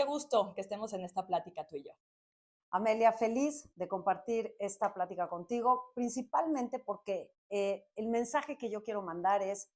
gusto que estemos en esta plática tú y yo. Amelia, feliz de compartir esta plática contigo, principalmente porque el mensaje que yo quiero mandar es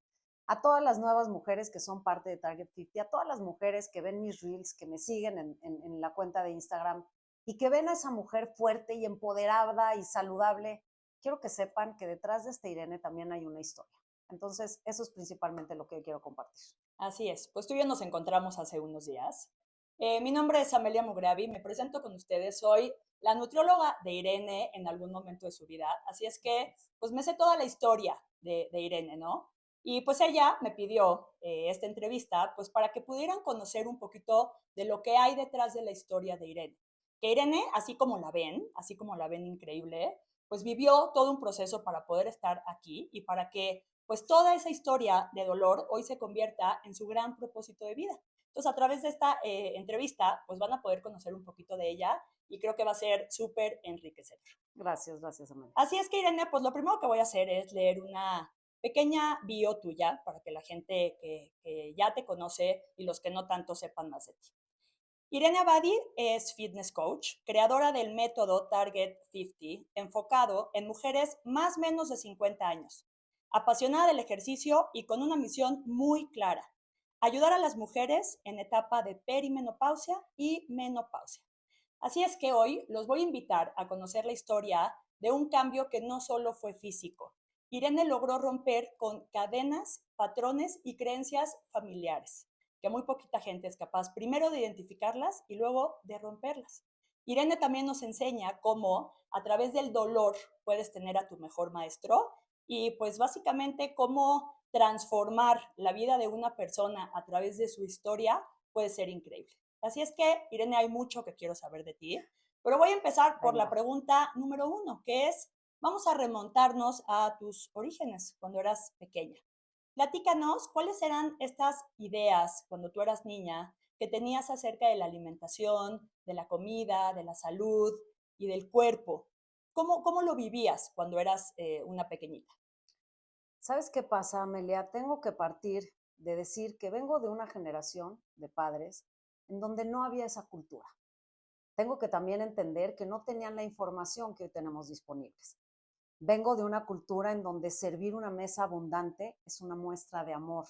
a todas las nuevas mujeres que son parte de Target 50, a todas las mujeres que ven mis reels, que me siguen en la cuenta de Instagram y que ven a esa mujer fuerte y empoderada y saludable. Quiero que sepan que detrás de esta Irene también hay una historia. Entonces, eso es principalmente lo que yo quiero compartir. Así es, pues tú y yo nos encontramos hace unos días. Mi nombre es Amelia Mugravi, me presento con ustedes, soy la nutrióloga de Irene en algún momento de su vida, así es que pues me sé toda la historia de Irene, ¿no? Y pues ella me pidió esta entrevista pues para que pudieran conocer un poquito de lo que hay detrás de la historia de Irene. Que Irene, así como la ven increíble, pues vivió todo un proceso para poder estar aquí y para que pues toda esa historia de dolor hoy se convierta en su gran propósito de vida. Entonces, a través de esta entrevista, pues van a poder conocer un poquito de ella y creo que va a ser súper enriquecedor. Gracias, gracias, Amelia. Así es que, Irene, pues lo primero que voy a hacer es leer una pequeña bio tuya para que la gente que ya te conoce y los que no tanto sepan más de ti. Irene Abadi es fitness coach, creadora del método Target 50, enfocado en mujeres más o menos de 50 años, apasionada del ejercicio y con una misión muy clara: ayudar a las mujeres en etapa de perimenopausia y menopausia. Así es que hoy los voy a invitar a conocer la historia de un cambio que no solo fue físico. Irene logró romper con cadenas, patrones y creencias familiares, que muy poquita gente es capaz primero de identificarlas y luego de romperlas. Irene también nos enseña cómo a través del dolor puedes tener a tu mejor maestro y pues básicamente cómo transformar la vida de una persona a través de su historia puede ser increíble. Así es que, Irene, hay mucho que quiero saber de ti, pero voy a empezar por la pregunta número 1, que es, vamos a remontarnos a tus orígenes cuando eras pequeña. Platícanos, ¿cuáles eran estas ideas cuando tú eras niña que tenías acerca de la alimentación, de la comida, de la salud y del cuerpo? ¿Cómo lo vivías cuando eras una pequeñita? ¿Sabes qué pasa, Amelia? Tengo que partir de decir que vengo de una generación de padres en donde no había esa cultura. Tengo que también entender que no tenían la información que hoy tenemos disponibles. Vengo de una cultura en donde servir una mesa abundante es una muestra de amor.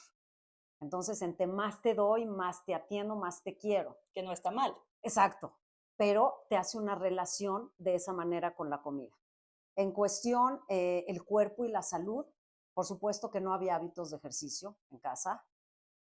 Entonces, entre más te doy, más te atiendo, más te quiero. Que no está mal. Exacto, pero te hace una relación de esa manera con la comida. En cuestión, el cuerpo y la salud, por supuesto que no había hábitos de ejercicio en casa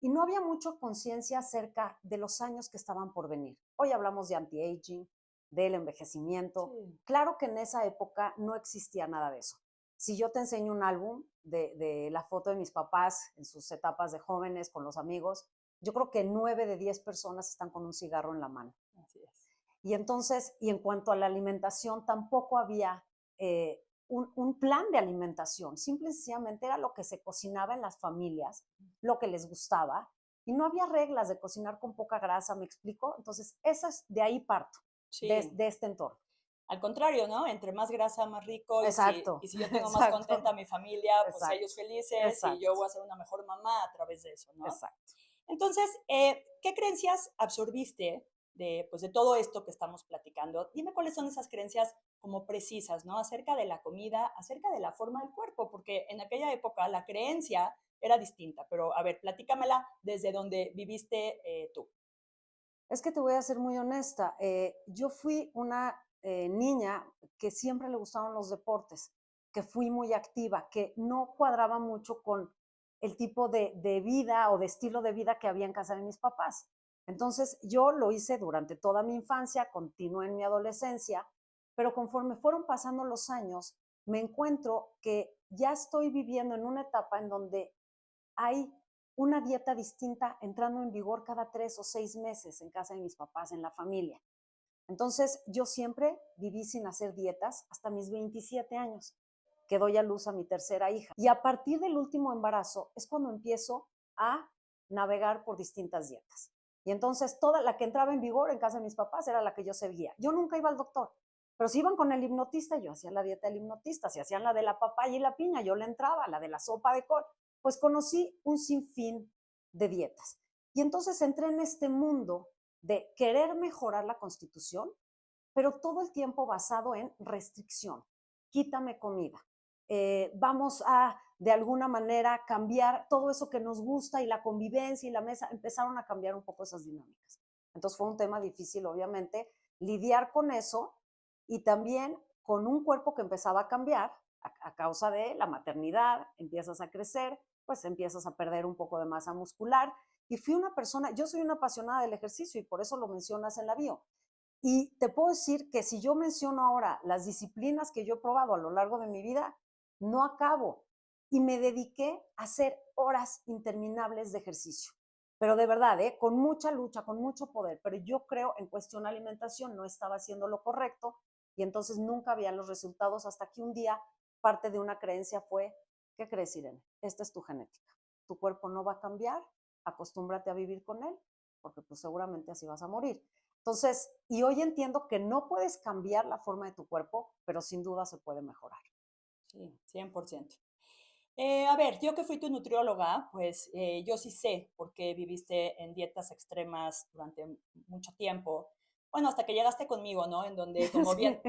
y no había mucha conciencia acerca de los años que estaban por venir. Hoy hablamos de anti-aging, del envejecimiento. Sí. Claro que en esa época no existía nada de eso. Si yo te enseño un álbum de la foto de mis papás en sus etapas de jóvenes con los amigos, yo creo que 9 de 10 personas están con un cigarro en la mano. Así es. Y entonces, y en cuanto a la alimentación, tampoco había un plan de alimentación. Simple y sencillamente era lo que se cocinaba en las familias, lo que les gustaba, y no había reglas de cocinar con poca grasa, ¿me explico? Entonces, eso es, de ahí parto, Sí. de este entorno. Al contrario, ¿no? Entre más grasa, más rico. Exacto, Y si yo tengo más exacto, contenta a mi familia, pues exacto, ellos felices y exacto, yo voy a ser una mejor mamá a través de eso, ¿no? exacto. Entonces, ¿qué creencias absorbiste pues, de todo esto que estamos platicando? Dime cuáles son esas creencias como precisas, ¿no? Acerca de la comida, acerca de la forma del cuerpo, porque en aquella época la creencia era distinta, pero a ver, platícamela desde donde viviste tú. Es que te voy a ser muy honesta. Yo fui una niña que siempre le gustaban los deportes, que fui muy activa, que no cuadraba mucho con el tipo de vida o de estilo de vida que había en casa de mis papás. Entonces yo lo hice durante toda mi infancia, continué en mi adolescencia, pero conforme fueron pasando los años, me encuentro que ya estoy viviendo en una etapa en donde hay una dieta distinta entrando en vigor cada 3 o 6 meses en casa de mis papás, en la familia. Entonces, yo siempre viví sin hacer dietas hasta mis 27 años, que doy a luz a mi tercera hija. Y a partir del último embarazo es cuando empiezo a navegar por distintas dietas. Y entonces, toda la que entraba en vigor en casa de mis papás era la que yo seguía. Yo nunca iba al doctor, pero si iban con el hipnotista, yo hacía la dieta del hipnotista. Si hacían la de la papaya y la piña, yo le entraba, la de la sopa de col. Pues conocí un sinfín de dietas. Y entonces entré en este mundo de querer mejorar la constitución, pero todo el tiempo basado en restricción. Quítame comida. Vamos a, de alguna manera, cambiar todo eso que nos gusta y la convivencia y la mesa. Empezaron a cambiar un poco esas dinámicas. Entonces fue un tema difícil, obviamente, lidiar con eso y también con un cuerpo que empezaba a cambiar a causa de la maternidad, empiezas a crecer, pues empiezas a perder un poco de masa muscular. Y fui una persona, yo soy una apasionada del ejercicio y por eso lo mencionas en la bio. Y te puedo decir que si yo menciono ahora las disciplinas que yo he probado a lo largo de mi vida, no acabo. Y me dediqué a hacer horas interminables de ejercicio. Pero de verdad, con mucha lucha, con mucho poder. Pero yo creo en cuestión de alimentación no estaba haciendo lo correcto y entonces nunca había los resultados hasta que un día parte de una creencia fue, ¿qué crees, Irene? Esta es tu genética. Tu cuerpo no va a cambiar, acostúmbrate a vivir con él, porque pues seguramente así vas a morir. Entonces, y hoy entiendo que no puedes cambiar la forma de tu cuerpo, pero sin duda se puede mejorar. Sí, 100%. A ver, yo que fui tu nutrióloga, pues yo sí sé por qué viviste en dietas extremas durante mucho tiempo. Bueno, hasta que llegaste conmigo, ¿no? En donde, Sí,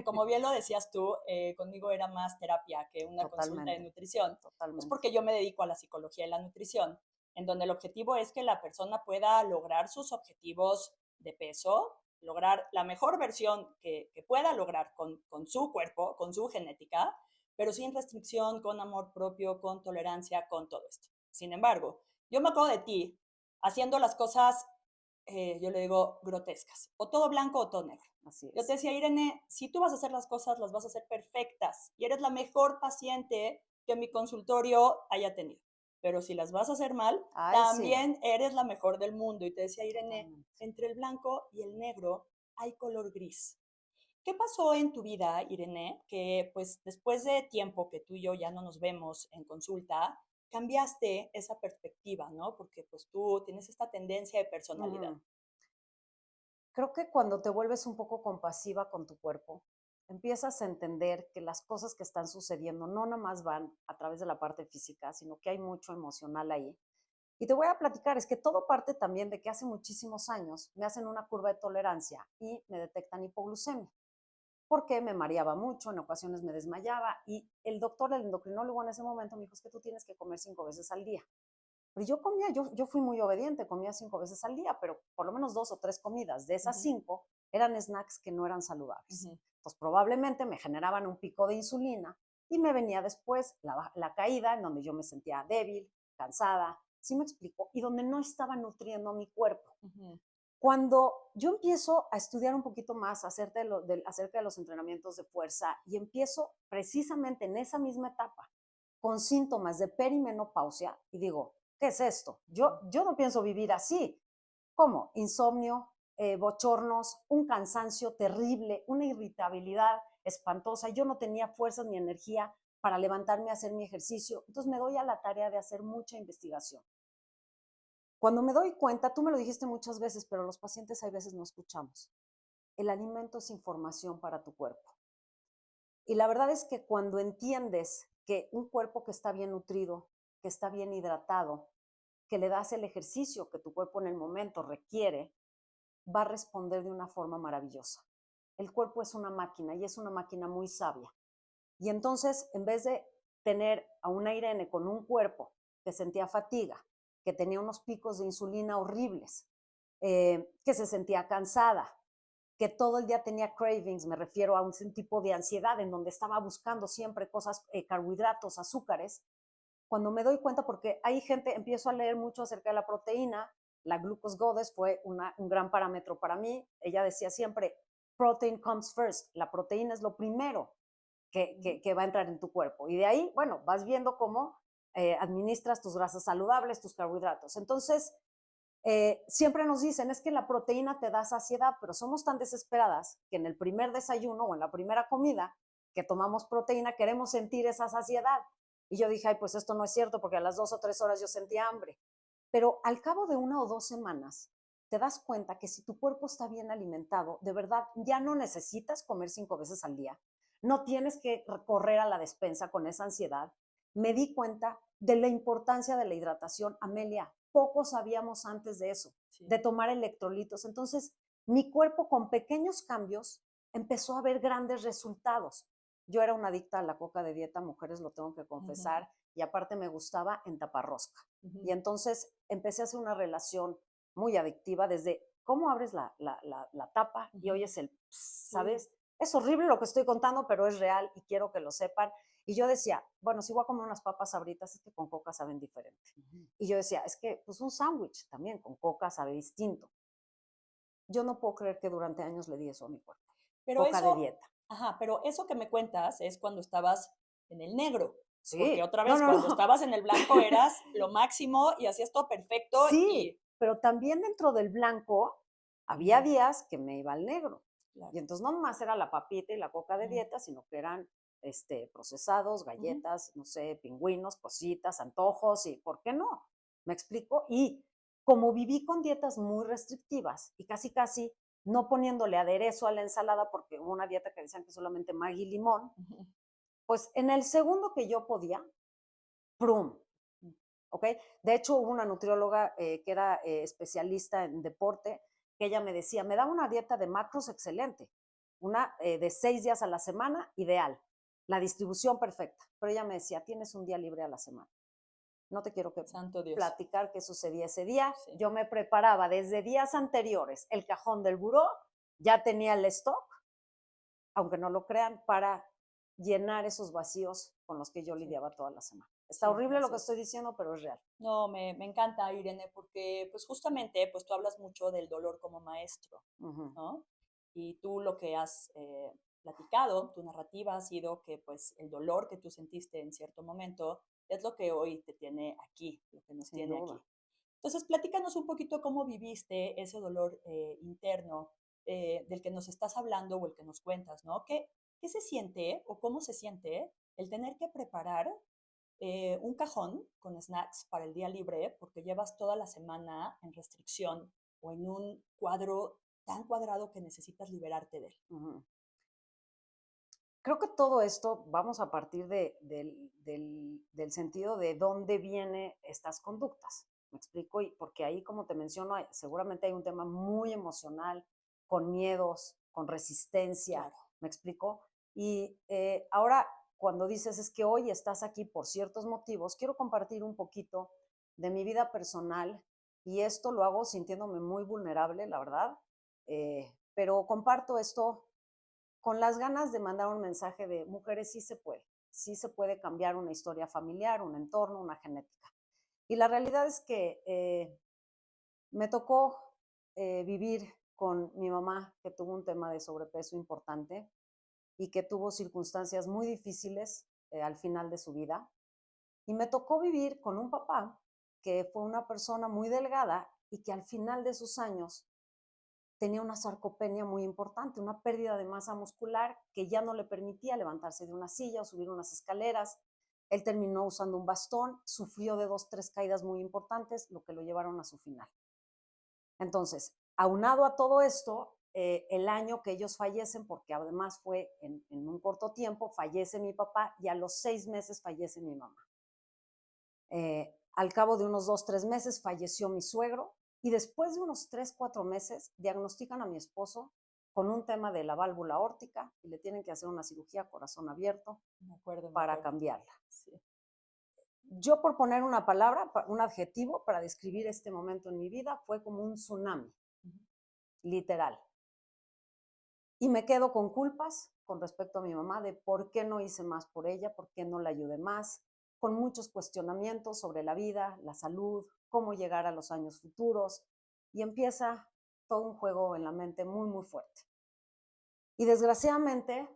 como bien lo decías tú, conmigo era más terapia que una consulta de totalmente, nutrición. Pues totalmente. porque yo me dedico a la psicología y la nutrición, en donde el objetivo es que la persona pueda lograr sus objetivos de peso, lograr la mejor versión que pueda lograr con su cuerpo, con su genética, pero sin restricción, con amor propio, con tolerancia, con todo esto. Sin embargo, yo me acuerdo de ti haciendo las cosas, yo le digo, grotescas, o todo blanco o todo negro. Así Yo te es. decía, Irene, si tú vas a hacer las cosas, las vas a hacer perfectas y eres la mejor paciente que mi consultorio haya tenido. Pero si las vas a hacer mal, Ay, sí, también eres la mejor del mundo. Y te decía, Irene, totalmente. entre el blanco y el negro hay color gris. ¿Qué pasó en tu vida, Irene, que pues después de tiempo que tú y yo ya no nos vemos en consulta, cambiaste esa perspectiva, ¿no? Porque pues tú tienes esta tendencia de personalidad. Ujú. Creo que cuando te vuelves un poco compasiva con tu cuerpo, empiezas a entender que las cosas que están sucediendo no nada más van a través de la parte física, sino que hay mucho emocional ahí. Y te voy a platicar, es que todo parte también de que hace muchísimos años me hacen una curva de tolerancia y me detectan hipoglucemia, porque me mareaba mucho, en ocasiones me desmayaba y el doctor, el endocrinólogo en ese momento me dijo, es que tú tienes que comer 5 veces al día. Pero yo comía, yo fui muy obediente, comía 5 veces al día, pero por lo menos 2 o 3 comidas. De esas Ujú, 5 eran snacks que no eran saludables. ujú, Pues probablemente me generaban un pico de insulina y me venía después la caída en donde yo me sentía débil, cansada, ¿sí me explico? Y donde no estaba nutriendo mi cuerpo. ujú, Cuando yo empiezo a estudiar un poquito más acerca de los entrenamientos de fuerza y empiezo precisamente en esa misma etapa con síntomas de perimenopausia y digo, ¿qué es esto? ujú. Yo no pienso vivir así. ¿Cómo? Insomnio, bochornos, un cansancio terrible, una irritabilidad espantosa. Yo no tenía fuerzas ni energía para levantarme a hacer mi ejercicio. Entonces me doy a la tarea de hacer mucha investigación. Cuando me doy cuenta, tú me lo dijiste muchas veces, pero los pacientes hay veces no escuchamos. El alimento es información para tu cuerpo. Y la verdad es que cuando entiendes que un cuerpo que está bien nutrido, que está bien hidratado, que le das el ejercicio que tu cuerpo en el momento requiere, va a responder de una forma maravillosa. El cuerpo es una máquina y es una máquina muy sabia. Y entonces, en vez de tener a una Irene con un cuerpo que sentía fatiga, que tenía unos picos de insulina horribles, que se sentía cansada, que todo el día tenía cravings, me refiero a un tipo de ansiedad en donde estaba buscando siempre cosas, carbohidratos, azúcares, cuando me doy cuenta, porque hay gente, empiezo a leer mucho acerca de la proteína, la glucose goddess fue un gran parámetro para mí, ella decía siempre, protein comes first, la proteína es lo primero que va a entrar en tu cuerpo. Y de ahí, bueno, vas viendo cómo administras tus grasas saludables, tus carbohidratos. Entonces, siempre nos dicen, es que la proteína te da saciedad, pero somos tan desesperadas que en el primer desayuno o en la primera comida que tomamos proteína queremos sentir esa saciedad. Y yo dije, ay, pues esto no es cierto porque a las 2 o 3 horas yo sentía hambre. Pero al cabo de 1 o 2 semanas, te das cuenta que si tu cuerpo está bien alimentado, de verdad ya no necesitas comer 5 veces al día. No tienes que correr a la despensa con esa ansiedad. Me di cuenta de la importancia de la hidratación. Amelia, poco sabíamos antes de eso, Sí. de tomar electrolitos. Entonces, mi cuerpo con pequeños cambios empezó a ver grandes resultados. Yo era una adicta a la coca de dieta, mujeres, lo tengo que Ujú, confesar, y aparte me gustaba en taparrosca. ujú. Y entonces empecé a hacer una relación muy adictiva desde cómo abres la tapa y Ujú. oyes el pss, Sí. ¿sabes? Es horrible lo que estoy contando, pero es real y quiero que lo sepan. Y yo decía, bueno, si voy a comer unas papas Sabritas, es que con coca saben diferente. Ujú. Y yo decía, es que pues un sándwich también con coca sabe distinto. Yo no puedo creer que durante años le di eso a mi cuerpo. Pero Coca de eso, dieta. ajá, pero eso que me cuentas es cuando estabas en el negro, porque Sí, otra no, vez no, cuando no. estabas en el blanco eras lo máximo y hacías todo perfecto Sí, y pero también dentro del blanco había ujú, días que me iba al negro. claro. Y entonces no nomás era la papita y la coca de Ujú, dieta, sino que eran procesados, ujú. galletas, no sé, pingüinos, cositas, antojos y ¿por qué no? ¿Me explico? Y como viví con dietas muy restrictivas y casi casi no poniéndole aderezo a la ensalada porque hubo una dieta que decían que solamente Maggi y limón, Ujú. pues en el segundo que yo podía, ¡prum! ¿Ok? De hecho, hubo una nutrióloga que era especialista en deporte, que ella me decía, me daba una dieta de macros excelente, una de 6 días a la semana, ideal, la distribución perfecta, pero ella me decía, tienes un día libre a la semana. No te quiero que Santo Dios. platicar qué sucedía ese día. Sí. Yo me preparaba desde días anteriores, el cajón del buró, ya tenía el stock, aunque no lo crean, para llenar esos vacíos con los que yo Sí, lidiaba toda la semana. Está siempre horrible lo es que estoy eso. diciendo, pero es real. No, me encanta, Irene, porque pues justamente pues tú hablas mucho del dolor como maestro, Ujú. ¿no? Y tú lo que has platicado, tu narrativa ha sido que pues el dolor que tú sentiste en cierto momento es lo que hoy te tiene aquí, lo que nos Sin tiene duda. aquí. Entonces, platícanos un poquito cómo viviste ese dolor interno del que nos estás hablando o el que nos cuentas, ¿no? ¿Qué se siente o cómo se siente el tener que preparar un cajón con snacks para el día libre porque llevas toda la semana en restricción o en un cuadro tan cuadrado que necesitas liberarte de él? Ujú. Creo que todo esto vamos a partir del sentido de dónde vienen estas conductas. ¿Me explico? Y porque ahí, como te menciono, seguramente hay un tema muy emocional, con miedos, con resistencia. Claro. ¿Me explico? Y ahora, cuando dices es que hoy estás aquí por ciertos motivos, quiero compartir un poquito de mi vida personal y esto lo hago sintiéndome muy vulnerable, la verdad, pero comparto esto con las ganas de mandar un mensaje de mujeres sí se puede cambiar una historia familiar, un entorno, una genética. Y la realidad es que me tocó vivir con mi mamá, que tuvo un tema de sobrepeso importante y que tuvo circunstancias muy difíciles al final de su vida. Y me tocó vivir con un papá que fue una persona muy delgada y que al final de sus años tenía una sarcopenia muy importante, una pérdida de masa muscular que ya no le permitía levantarse de una silla o subir unas escaleras. Él terminó usando un bastón, sufrió de 2, 3 caídas muy importantes, lo que lo llevaron a su final. Entonces, aunado a todo esto, el año que ellos fallecen, porque además fue en un corto tiempo, fallece mi papá y a los 6 meses fallece mi mamá. Al cabo de unos 2, 3 meses falleció mi suegro y después de unos 3, 4 meses diagnostican a mi esposo con un tema de la válvula aórtica y le tienen que hacer una cirugía corazón abierto Me acuerdo, me para acuerdo. cambiarla. Sí. Yo por poner una palabra, un adjetivo para describir este momento en mi vida fue como un tsunami, Ujú. literal. Y me quedo con culpas con respecto a mi mamá de por qué no hice más por ella, por qué no la ayudé más, con muchos cuestionamientos sobre la vida, la salud, cómo llegar a los años futuros, y empieza todo un juego en la mente muy, muy fuerte. Y desgraciadamente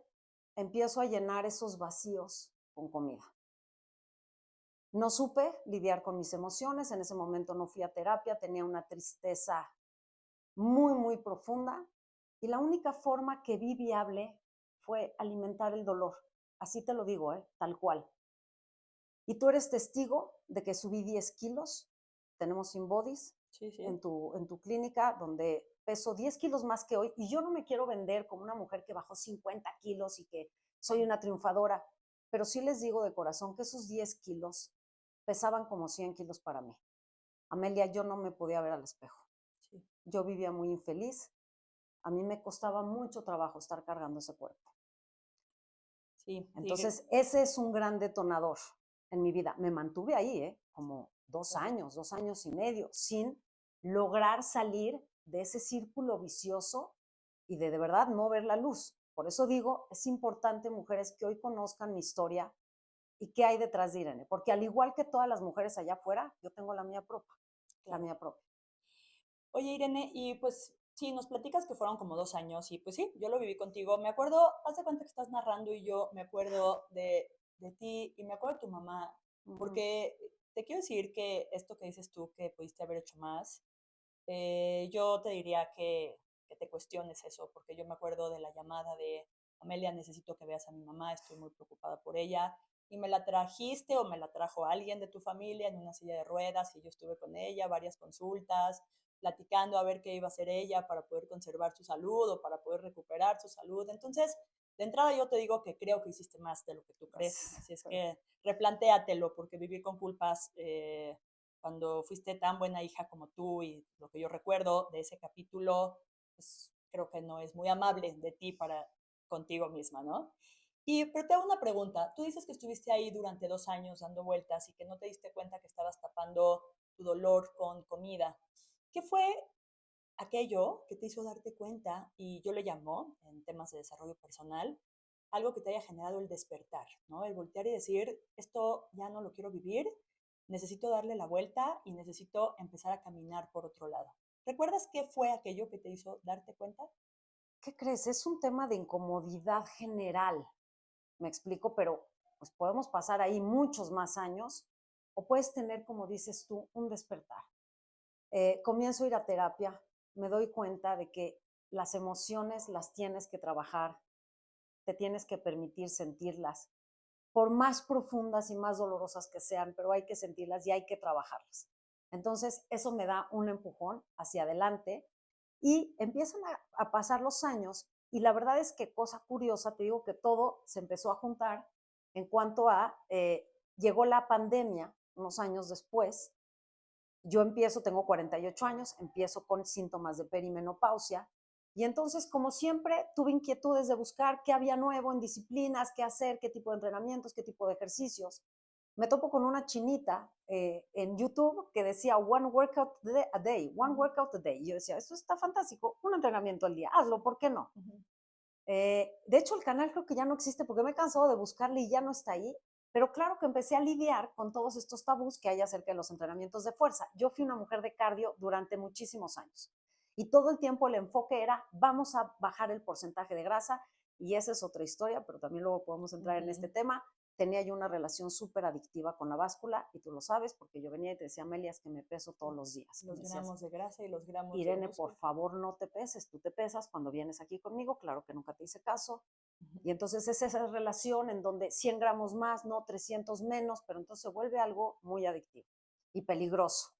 empiezo a llenar esos vacíos con comida. No supe lidiar con mis emociones, en ese momento no fui a terapia, tenía una tristeza muy, muy profunda y la única forma que vi viable fue alimentar el dolor. Así te lo digo, tal cual. Y tú eres testigo de que subí 10 kilos, tenemos InBodies Sí, sí. en tu clínica, donde peso 10 kilos más que hoy, y yo no me quiero vender como una mujer que bajó 50 kilos y que soy una triunfadora, pero sí les digo de corazón que esos 10 kilos pesaban como 100 kilos para mí. Amelia, yo no me podía ver al espejo. Sí. Yo vivía muy infeliz, a mí me costaba mucho trabajo estar cargando ese cuerpo. Sí, Entonces, ese es un gran detonador en mi vida. Me mantuve ahí, como 2 años y medio, sin lograr salir de ese círculo vicioso y de verdad no ver la luz. Por eso digo, es importante, mujeres, que hoy conozcan mi historia y qué hay detrás de Irene. Porque al igual que todas las mujeres allá afuera, yo tengo la mía propia. La claro. mía propia. Oye, Irene, y pues sí, nos platicas que fueron como 2 años y pues sí, yo lo viví contigo. Me acuerdo, haz de cuenta que estás narrando y yo me acuerdo de ti y me acuerdo de tu mamá, Ujú. porque te quiero decir que esto que dices tú, que pudiste haber hecho más, yo te diría que te cuestiones eso, porque yo me acuerdo de la llamada de Amelia, necesito que veas a mi mamá, estoy muy preocupada por ella. Y me la trajiste o me la trajo alguien de tu familia en una silla de ruedas y yo estuve con ella, varias consultas, platicando a ver qué iba a hacer ella para poder conservar su salud o para poder recuperar su salud. Entonces, de entrada yo te digo que creo que hiciste más de lo que tú crees. Gracias. Así es que replantéatelo, porque vivir con culpas cuando fuiste tan buena hija como tú y lo que yo recuerdo de ese capítulo, pues creo que no es muy amable de ti para contigo misma, ¿no? Y, pero te hago una pregunta. Tú dices que estuviste ahí durante 2 años dando vueltas y que no te diste cuenta que estabas tapando tu dolor con comida. ¿Qué fue aquello que te hizo darte cuenta, y yo le llamo en temas de desarrollo personal, algo que te haya generado el despertar, ¿no? El voltear y decir, esto ya no lo quiero vivir, necesito darle la vuelta y necesito empezar a caminar por otro lado. ¿Recuerdas qué fue aquello que te hizo darte cuenta? ¿Qué crees? Es un tema de incomodidad general. Me explico, pero pues podemos pasar ahí muchos más años o puedes tener, como dices tú, un despertar. Comienzo a ir a terapia, me doy cuenta de que las emociones las tienes que trabajar, te tienes que permitir sentirlas, por más profundas y más dolorosas que sean, pero hay que sentirlas y hay que trabajarlas. Entonces, eso me da un empujón hacia adelante y empiezan a pasar los años y la verdad es que cosa curiosa, te digo que todo se empezó a juntar en cuanto a, llegó la pandemia unos años después, yo empiezo, tengo 48 años, empiezo con síntomas de perimenopausia y entonces, como siempre, tuve inquietudes de buscar qué había nuevo en disciplinas, qué hacer, qué tipo de entrenamientos, qué tipo de ejercicios. Me topo con una chinita en YouTube que decía one workout a day, one Ujú, workout a day. Y yo decía, esto está fantástico, un entrenamiento al día, hazlo, ¿por qué no? ujú. De hecho, el canal creo que ya no existe porque me he cansado de buscarle y ya no está ahí. Pero claro que empecé a lidiar con todos estos tabús que hay acerca de los entrenamientos de fuerza. Yo fui una mujer de cardio durante muchísimos años y todo el tiempo el enfoque era vamos a bajar el porcentaje de grasa y esa es otra historia, pero también luego podemos entrar en este Ujú. tema. Tenía yo una relación súper adictiva con la báscula y tú lo sabes porque yo venía y te decía, Amelia, es que me peso todos los días. Y Los me decías, gramos de grasa y los gramos de Irene, por músculo. favor, no te peses, tú te pesas cuando vienes aquí conmigo, claro que nunca te hice caso, Ujú. y entonces es esa relación en donde 100 gramos más, no 300 menos, pero entonces se vuelve algo muy adictivo y peligroso.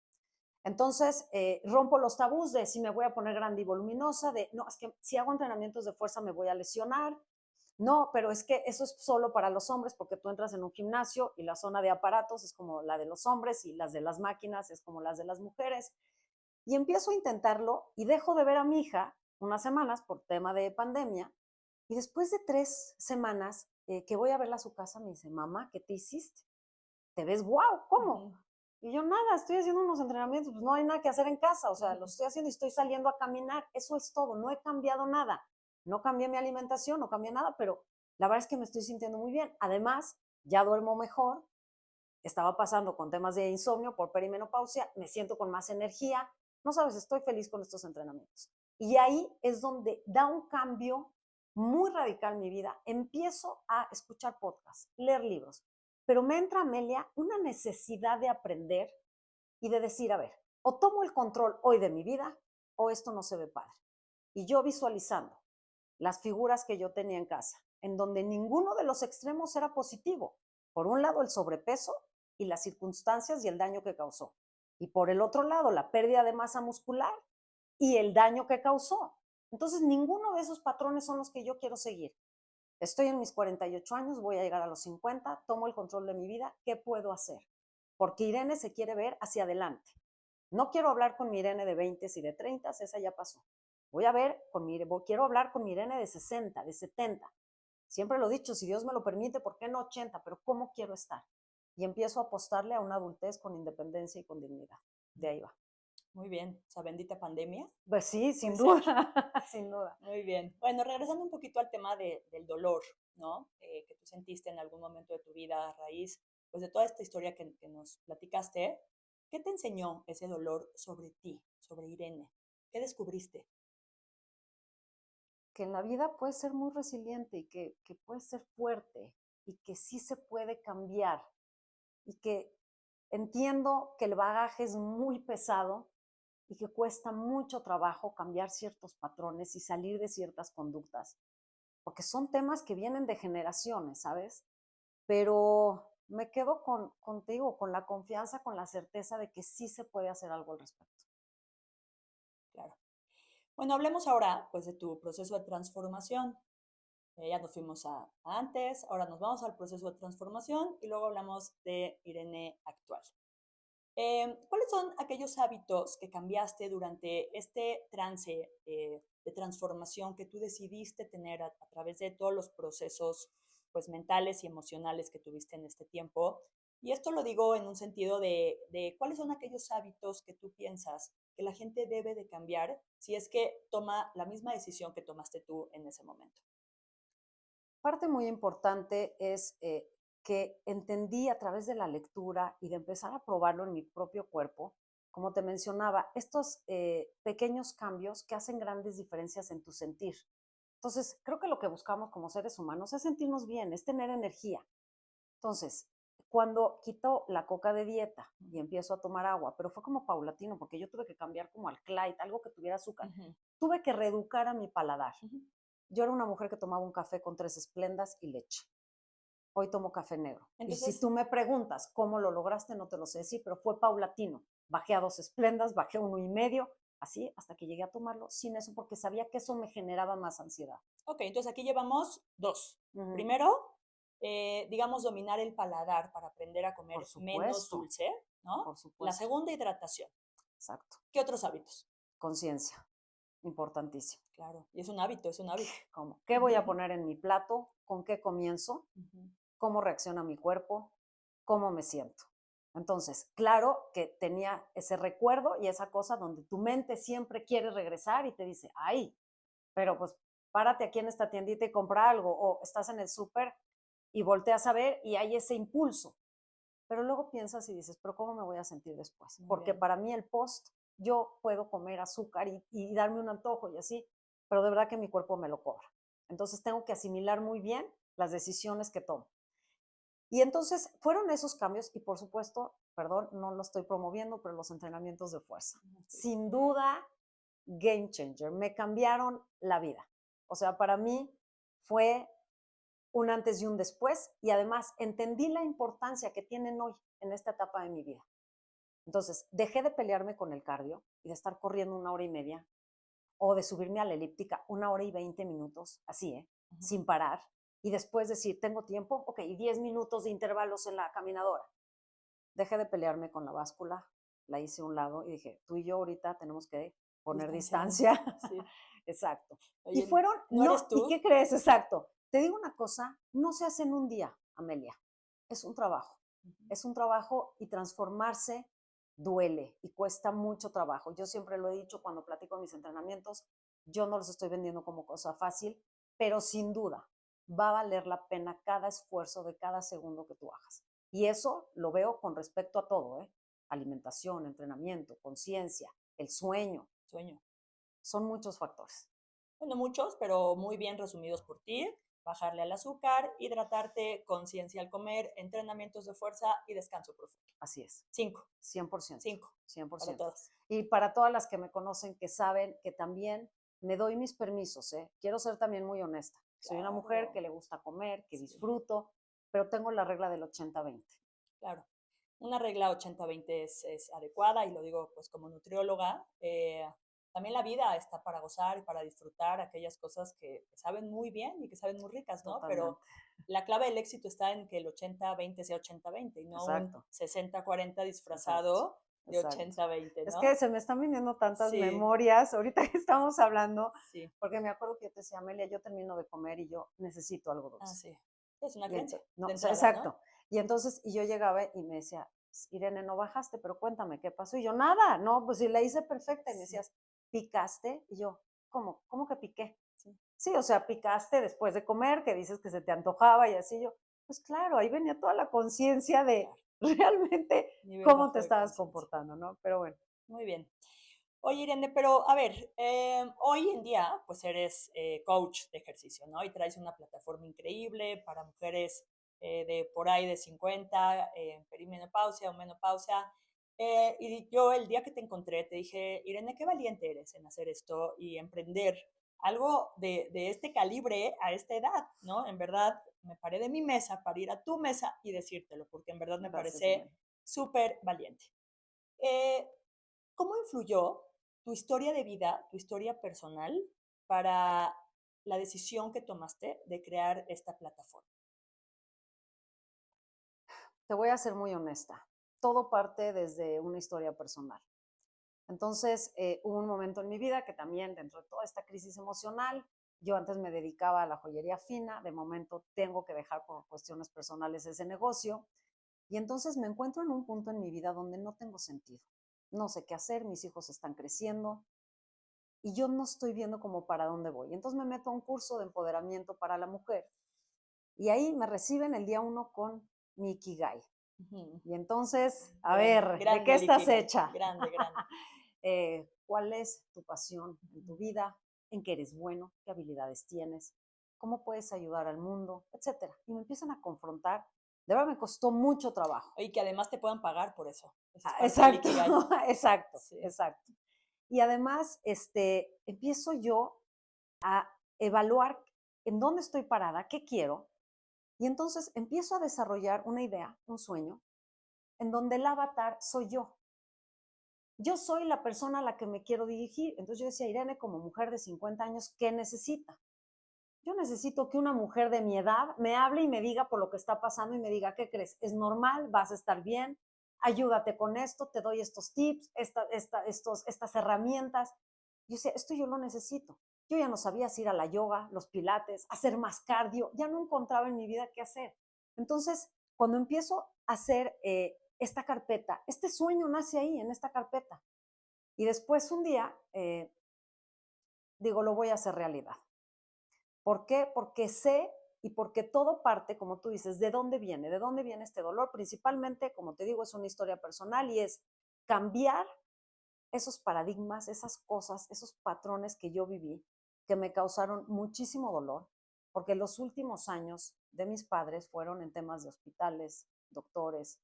Entonces, rompo los tabús de si me voy a poner grande y voluminosa, de no, es que si hago entrenamientos de fuerza me voy a lesionar. No, pero es que eso es solo para los hombres porque tú entras en un gimnasio y la zona de aparatos es como la de los hombres y las de las máquinas es como las de las mujeres. Y empiezo a intentarlo y dejo de ver a mi hija unas semanas por tema de pandemia y después de 3 semanas que voy a verla a su casa, me dice, mamá, ¿qué te hiciste? ¿Te ves guau? ¿Cómo? Ujú, Y yo, nada, estoy haciendo unos entrenamientos, pues no hay nada que hacer en casa, o sea, ujú. lo estoy haciendo y estoy saliendo a caminar, eso es todo, no he cambiado nada. No cambié mi alimentación, no cambié nada, pero la verdad es que me estoy sintiendo muy bien. Además, ya duermo mejor, estaba pasando con temas de insomnio por perimenopausia, me siento con más energía, no sabes, estoy feliz con estos entrenamientos. Y ahí es donde da un cambio muy radical en mi vida. Empiezo a escuchar podcasts, leer libros, pero me entra, Amelia, una necesidad de aprender y de decir, a ver, o tomo el control hoy de mi vida o esto no se ve padre. Y yo visualizando las figuras que yo tenía en casa, en donde ninguno de los extremos era positivo. Por un lado, el sobrepeso y las circunstancias y el daño que causó. Y por el otro lado, la pérdida de masa muscular y el daño que causó. Entonces, ninguno de esos patrones son los que yo quiero seguir. Estoy en mis 48 años, voy a llegar a los 50, tomo el control de mi vida, ¿qué puedo hacer? Porque Irene se quiere ver hacia adelante. No quiero hablar con mi Irene de 20 y de 30, esa ya pasó. voy a ver, quiero hablar con mi Irene de 60, de 70. Siempre lo he dicho, si Dios me lo permite, ¿por qué no 80? Pero ¿cómo quiero estar? Y empiezo a apostarle a una adultez con independencia y con dignidad. De ahí va. Muy bien. O sea, bendita pandemia. Pues sí, sin Puede ser. duda, sin duda. Muy bien. Bueno, regresando un poquito al tema del dolor, ¿no? Que tú sentiste en algún momento de tu vida a raíz, pues, de toda esta historia que nos platicaste. ¿Qué te enseñó ese dolor sobre ti, sobre Irene? ¿Qué descubriste? Que en la vida puedes ser muy resiliente y que puedes ser fuerte y que sí se puede cambiar y que entiendo que el bagaje es muy pesado y que cuesta mucho trabajo cambiar ciertos patrones y salir de ciertas conductas, porque son temas que vienen de generaciones, ¿sabes? Pero me quedo contigo, con la confianza, con la certeza de que sí se puede hacer algo al respecto. Claro. Bueno, hablemos ahora, pues, de tu proceso de transformación. Ya nos fuimos a antes, ahora nos vamos al proceso de transformación y luego hablamos de Irene actual. ¿Cuáles son aquellos hábitos que cambiaste durante este trance de transformación que tú decidiste tener a través de todos los procesos, pues, mentales y emocionales que tuviste en este tiempo? Y esto lo digo en un sentido de cuáles son aquellos hábitos que tú piensas que la gente debe de cambiar si es que toma la misma decisión que tomaste tú en ese momento. Parte muy importante es que entendí a través de la lectura y de empezar a probarlo en mi propio cuerpo, como te mencionaba, estos pequeños cambios que hacen grandes diferencias en tu sentir. Entonces, creo que lo que buscamos como seres humanos es sentirnos bien, es tener energía. Entonces, cuando quito la coca de dieta y empiezo a tomar agua, pero fue como paulatino, porque yo tuve que cambiar como al Clyde, algo que tuviera azúcar, Ujú, tuve que reeducar a mi paladar. ujú. Yo era una mujer que tomaba un café con 3 esplendas y leche. Hoy tomo café negro. Y si Entonces, tú me preguntas cómo lo lograste, no te lo sé decir, pero fue paulatino. Bajé a 2 esplendas, bajé a 1,5, así hasta que llegué a tomarlo sin eso, porque sabía que eso me generaba más ansiedad. ok, entonces aquí llevamos dos. Ujú. Primero, digamos, dominar el paladar para aprender a Por comer menos supuesto, dulce, ¿no? por La supuesto. segunda, hidratación. Exacto. ¿Qué otros hábitos? Conciencia, importantísimo. Claro, y es un hábito, es un hábito. ¿Cómo? ¿Qué voy a poner en mi plato? ¿Con qué comienzo? Ujú, ¿Cómo reacciona mi cuerpo? ¿Cómo me siento? Entonces, claro que tenía ese recuerdo y esa cosa donde tu mente siempre quiere regresar y te dice, ay, pero pues párate aquí en esta tiendita y compra algo, o estás en el súper y volteas a ver y hay ese impulso. Pero luego piensas y dices, pero ¿cómo me voy a sentir después? muy Porque bien. para mí el post, yo puedo comer azúcar y darme un antojo y así, pero de verdad que mi cuerpo me lo cobra. Entonces tengo que asimilar muy bien las decisiones que tomo. Y entonces fueron esos cambios y por supuesto, perdón, no lo estoy promoviendo, pero los entrenamientos de fuerza. Sí. Sin duda, game changer, me cambiaron la vida. O sea, para mí fue un antes y un después y además entendí la importancia que tienen hoy en esta etapa de mi vida. Entonces, dejé de pelearme con el cardio y de estar corriendo 1 hora y media o de subirme a la elíptica 1 hora y 20 minutos, así, Ujú. sin parar. Y después decir, tengo tiempo, ok, 10 minutos de intervalos en la caminadora. Dejé de pelearme con la báscula, la hice a un lado y dije, tú y yo ahorita tenemos que poner Distanciarnos. distancia. Sí. Exacto. Y Oye, fueron, ¿no eres no, ¿y qué tú? crees? Exacto. Te digo una cosa, no se hace en un día, Amelia. Es un trabajo. Ujú. Es un trabajo y transformarse duele y cuesta mucho trabajo. Yo siempre lo he dicho cuando platico en mis entrenamientos, yo no los estoy vendiendo como cosa fácil, pero sin duda va a valer la pena cada esfuerzo de cada segundo que tú hagas. Y eso lo veo con respecto a todo, ¿eh? Alimentación, entrenamiento, conciencia, el sueño, Sueño. son muchos factores. Bueno, muchos, pero muy bien resumidos por ti. Bajarle al azúcar, hidratarte, conciencia al comer, entrenamientos de fuerza y descanso profundo. Así es, Cinco, 100%, cinco, para 100%. todas. Y para todas las que me conocen, que saben que también me doy mis permisos, ¿eh? Quiero ser también muy honesta. Soy una mujer Claro, que le gusta comer, que sí, disfruto, pero tengo la regla del 80-20. claro. Una regla 80-20 es adecuada y lo digo pues como nutrióloga. También la vida está para gozar y para disfrutar aquellas cosas que saben muy bien y que saben muy ricas, ¿no? Pero Totalmente. la clave del éxito está en que el 80-20 sea 80-20 y no un Exacto, 60-40 exacto. disfrazado de exacto. 80-20, Es ¿no? que se me están viniendo tantas Sí, memorias ahorita que estamos hablando, sí. porque me acuerdo que yo te decía, Amelia, yo termino de comer y yo necesito algo Ah, dulce. sí. Es una Y creencia no, de o sea, entrada, ¿no? exacto. Y entonces, y yo llegaba y me decía, Irene, no bajaste, pero cuéntame, ¿qué pasó? Y yo, nada, no, pues si la hice perfecta. Y me Sí, decías, ¿picaste? Y yo, ¿cómo? ¿Cómo que piqué? sí, Sí, o sea, picaste después de comer, que dices que se te antojaba y así yo, pues claro, ahí venía toda la conciencia de claro. realmente Nivel cómo te bajo de estabas conciencia. comportando, ¿no? Pero bueno, Muy bien. Oye, Irene, pero a ver, hoy en día, pues eres coach de ejercicio, ¿no? Y traes una plataforma increíble para mujeres de por ahí de 50, perimenopausia o menopausia. Y yo el día que te encontré te dije, Irene, qué valiente eres en hacer esto y emprender algo de este calibre a esta edad, ¿no? En verdad, me paré de mi mesa para ir a tu mesa y decírtelo, porque en verdad me gracias, parece Amelia. súper valiente. Eh, ¿Cómo influyó tu historia de vida, tu historia personal, para la decisión que tomaste de crear esta plataforma? Te voy a ser muy honesta. Todo parte desde una historia personal. Entonces, hubo un momento en mi vida que también, dentro de toda esta crisis emocional, yo antes me dedicaba a la joyería fina, de momento tengo que dejar por cuestiones personales ese negocio, y entonces me encuentro en un punto en mi vida donde no tengo sentido. No sé qué hacer, mis hijos están creciendo y yo no estoy viendo como para dónde voy. Entonces me meto a un curso de empoderamiento para la mujer y ahí me reciben el día uno con mi Ikigai. Ujú. Y entonces, a Grande, ver, ¿de qué grande el estás Ikigai, hecha? grande, grande. ¿Cuál es tu pasión en tu vida? ¿En qué eres bueno? ¿Qué habilidades tienes? ¿Cómo puedes ayudar al mundo? Etcétera. Y me empiezan a confrontar. De verdad me costó mucho trabajo. Y que además te puedan pagar por eso. Esa es parte del Exacto, Ikigai. exacto, Sí, exacto. Y además, empiezo yo a evaluar en dónde estoy parada, qué quiero, y entonces empiezo a desarrollar una idea, un sueño, en donde el avatar soy yo. Yo soy la persona a la que me quiero dirigir. Entonces yo decía, Irene, como mujer de 50 años, ¿qué necesita? Yo necesito que una mujer de mi edad me hable y me diga por lo que está pasando y me diga, ¿qué crees? Es normal, vas a estar bien, ayúdate con esto, te doy estos tips, estas herramientas. Yo decía, esto yo lo necesito. Yo ya no sabía si ir a la yoga, los pilates, hacer más cardio, ya no encontraba en mi vida qué hacer. Entonces, cuando empiezo a hacer esta carpeta, este sueño nace ahí, en esta carpeta. Y después un día, digo, lo voy a hacer realidad. ¿Por qué? Porque sé y porque todo parte, como tú dices, ¿de dónde viene? ¿De dónde viene este dolor? Principalmente, como te digo, es una historia personal y es cambiar esos paradigmas, esas cosas, esos patrones que yo viví, que me causaron muchísimo dolor, porque los últimos años de mis padres fueron en temas de hospitales, doctores,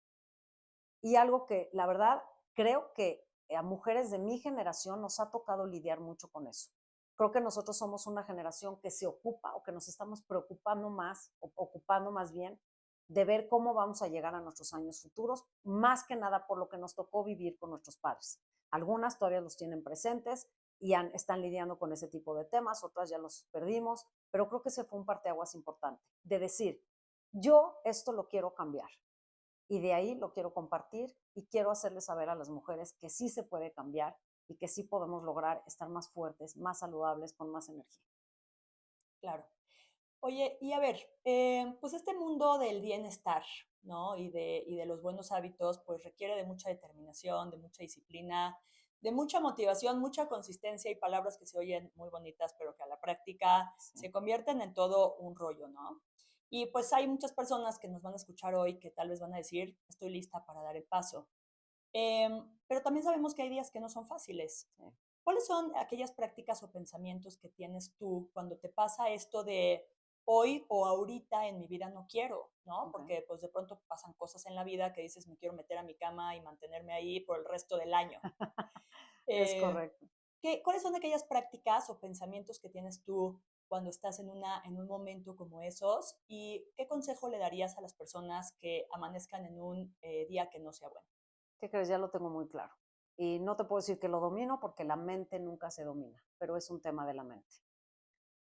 y algo que la verdad creo que a mujeres de mi generación nos ha tocado lidiar mucho con eso. Creo que nosotros somos una generación que se ocupa o que nos estamos preocupando más, o ocupando más bien, de ver cómo vamos a llegar a nuestros años futuros, más que nada por lo que nos tocó vivir con nuestros padres. Algunas todavía los tienen presentes y están lidiando con ese tipo de temas, otras ya los perdimos, pero creo que ese fue un parteaguas importante, de decir, yo esto lo quiero cambiar, y de ahí lo quiero compartir y quiero hacerles saber a las mujeres que sí se puede cambiar y que sí podemos lograr estar más fuertes, más saludables, con más energía. claro. Oye, y a ver, pues este mundo del bienestar, ¿no? Y de los buenos hábitos, pues requiere de mucha determinación, de mucha disciplina, de mucha motivación, mucha consistencia y palabras que se oyen muy bonitas, pero que a la práctica Sí, se convierten en todo un rollo, ¿no? Y pues hay muchas personas que nos van a escuchar hoy que tal vez van a decir, estoy lista para dar el paso. Pero también sabemos que hay días que no son fáciles. sí, ¿Cuáles son aquellas prácticas o pensamientos que tienes tú cuando te pasa esto de hoy o ahorita en mi vida no quiero, ¿no? okay. Porque pues de pronto pasan cosas en la vida que dices me quiero meter a mi cama y mantenerme ahí por el resto del año. Es Eh, correcto. ¿Cuáles son aquellas prácticas o pensamientos que tienes tú cuando estás en un momento como esos? ¿Y qué consejo le darías a las personas que amanezcan en un día que no sea bueno? ¿Qué crees? Ya lo tengo muy claro. Y no te puedo decir que lo domino porque la mente nunca se domina, pero es un tema de la mente.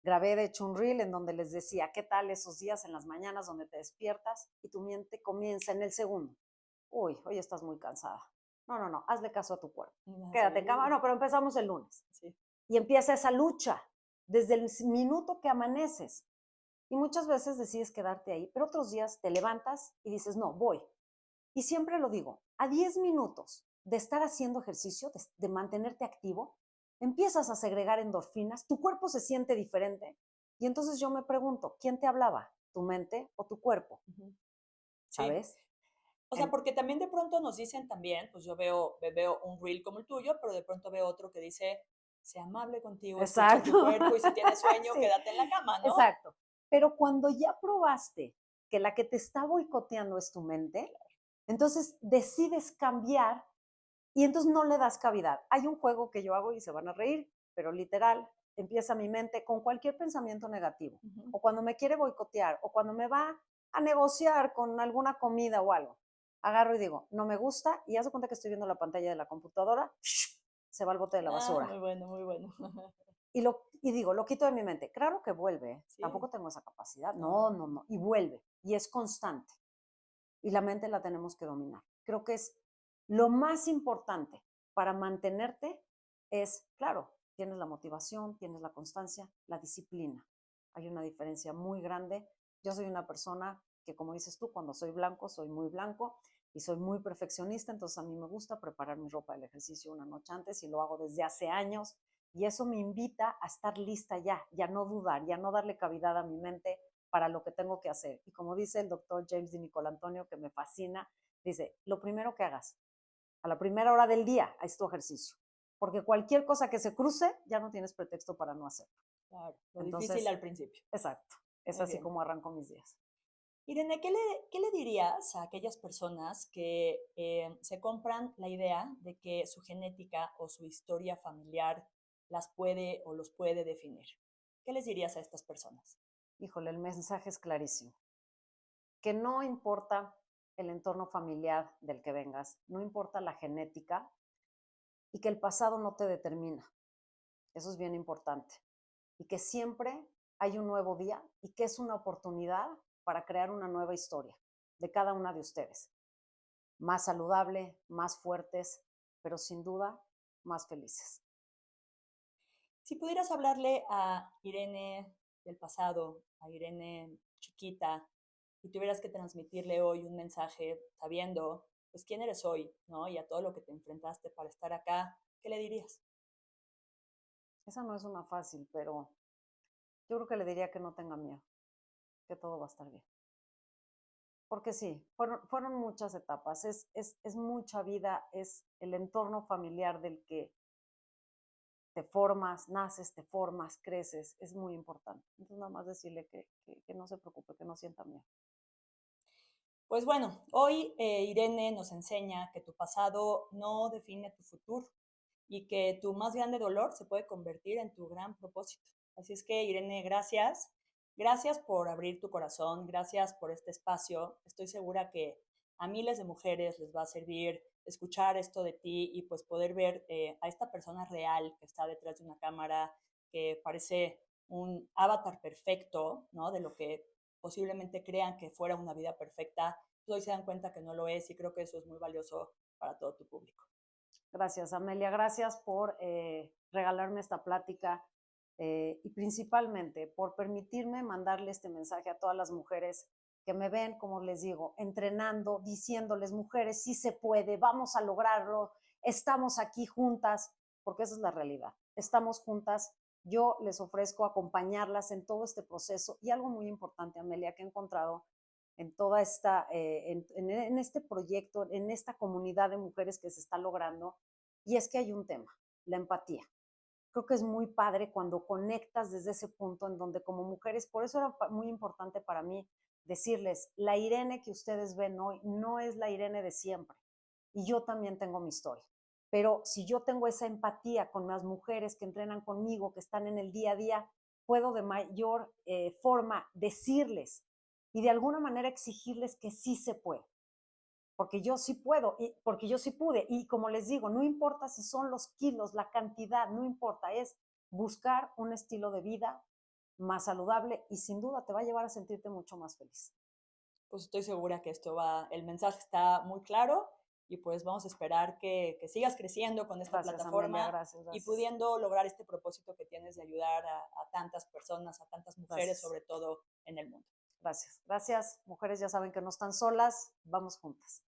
Grabé de hecho un reel en donde les decía, ¿qué tal esos días en las mañanas donde te despiertas y tu mente comienza en el segundo? Uy, hoy estás muy cansada. no, hazle caso a tu cuerpo. Ah, Quédate en cama. No, pero empezamos el lunes. sí. Y empieza esa lucha desde el minuto que amaneces. Y muchas veces decides quedarte ahí, pero otros días te levantas y dices, no, voy. Y siempre lo digo, a 10 minutos de estar haciendo ejercicio, de mantenerte activo, empiezas a segregar endorfinas, tu cuerpo se siente diferente. Y entonces yo me pregunto, ¿quién te hablaba? ¿Tu mente o tu cuerpo? Ujú. Sí. ¿Sabes? O sea, En- porque también de pronto nos dicen también, pues yo veo un reel como el tuyo, pero de pronto veo otro que dice, sea amable contigo, escucha exacto. tu cuerpo y si tienes sueño, Sí, quédate en la cama, ¿no? exacto. Pero cuando ya probaste que la que te está boicoteando es tu mente, entonces decides cambiar y entonces no le das cavidad. Hay un juego que yo hago y se van a reír, pero literal, empieza mi mente con cualquier pensamiento negativo. Ujú. O cuando me quiere boicotear, o cuando me va a negociar con alguna comida o algo. Agarro y digo, no me gusta, y haz de cuenta que estoy viendo la pantalla de la computadora, se va al bote de la Ah, basura. muy bueno, muy bueno. Y digo, lo quito de mi mente. Claro que vuelve, ¿eh? Sí, Tampoco tengo esa capacidad. No, no. no, no. Y vuelve. Y es constante. Y la mente la tenemos que dominar. Creo que es lo más importante para mantenerte es, claro, tienes la motivación, tienes la constancia, la disciplina. Hay una diferencia muy grande. Yo soy una persona que, como dices tú, cuando soy blanco, soy muy blanco y soy muy perfeccionista, entonces a mí me gusta preparar mi ropa del ejercicio una noche antes y lo hago desde hace años y eso me invita a estar lista ya no dudar, ya no darle cavidad a mi mente para lo que tengo que hacer. Y como dice el doctor James Di Nicolantonio, que me fascina, dice, lo primero que hagas, a la primera hora del día, es tu ejercicio. Porque cualquier cosa que se cruce, ya no tienes pretexto para no hacerlo. Claro, lo difícil Entonces, al principio. exacto. Es Muy así bien. como arranco mis días. Irene, ¿qué le dirías a aquellas personas que se compran la idea de que su genética o su historia familiar las puede o los puede definir? ¿Qué les dirías a estas personas? Híjole, el mensaje es clarísimo. Que no importa el entorno familiar del que vengas, no importa la genética y que el pasado no te determina. Eso es bien importante. Y que siempre hay un nuevo día y que es una oportunidad para crear una nueva historia de cada una de ustedes. Más saludable, más fuertes, pero sin duda más felices. Si pudieras hablarle a Irene del pasado, a Irene chiquita, y tuvieras que transmitirle hoy un mensaje sabiendo, pues, quién eres hoy, ¿no? Y a todo lo que te enfrentaste para estar acá, ¿qué le dirías? Esa no es una fácil, pero yo creo que le diría que no tenga miedo, que todo va a estar bien. Porque sí, fueron muchas etapas, es mucha vida, es el entorno familiar del que te formas, naces, te formas, creces, es muy importante. Entonces nada más decirle que no se preocupe, que no sienta miedo. Pues bueno, hoy Irene nos enseña que tu pasado no define tu futuro y que tu más grande dolor se puede convertir en tu gran propósito. Así es que, Irene, gracias. Gracias por abrir tu corazón, gracias por este espacio. Estoy segura que a miles de mujeres les va a servir escuchar esto de ti y pues poder ver a esta persona real que está detrás de una cámara, que parece un avatar perfecto, ¿no? De lo que posiblemente crean que fuera una vida perfecta, pues hoy se dan cuenta que no lo es y creo que eso es muy valioso para todo tu público. Gracias, Amelia. Gracias por regalarme esta plática y principalmente por permitirme mandarle este mensaje a todas las mujeres que me ven, como les digo, entrenando, diciéndoles, mujeres, sí se puede, vamos a lograrlo, estamos aquí juntas, porque esa es la realidad. Estamos juntas. Yo les ofrezco acompañarlas en todo este proceso y algo muy importante, Amelia, que he encontrado en toda esta, en este proyecto, en esta comunidad de mujeres que se está logrando, y es que hay un tema, la empatía. Creo que es muy padre cuando conectas desde ese punto en donde como mujeres, por eso era muy importante para mí decirles, la Irene que ustedes ven hoy no es la Irene de siempre. Y yo también tengo mi historia. Pero si yo tengo esa empatía con las mujeres que entrenan conmigo, que están en el día a día, puedo de mayor forma decirles y de alguna manera exigirles que sí se puede porque yo sí puedo, porque yo sí pude. Y como les digo, no importa si son los kilos, la cantidad, no importa, es buscar un estilo de vida más saludable y sin duda te va a llevar a sentirte mucho más feliz. Pues estoy segura que el mensaje está muy claro y pues vamos a esperar que sigas creciendo con esta Gracias, Amelia, plataforma gracias, y gracias. pudiendo lograr este propósito que tienes de ayudar a tantas personas, a tantas mujeres, Gracias. sobre todo en el mundo. Gracias. Gracias, mujeres ya saben que no están solas, vamos juntas.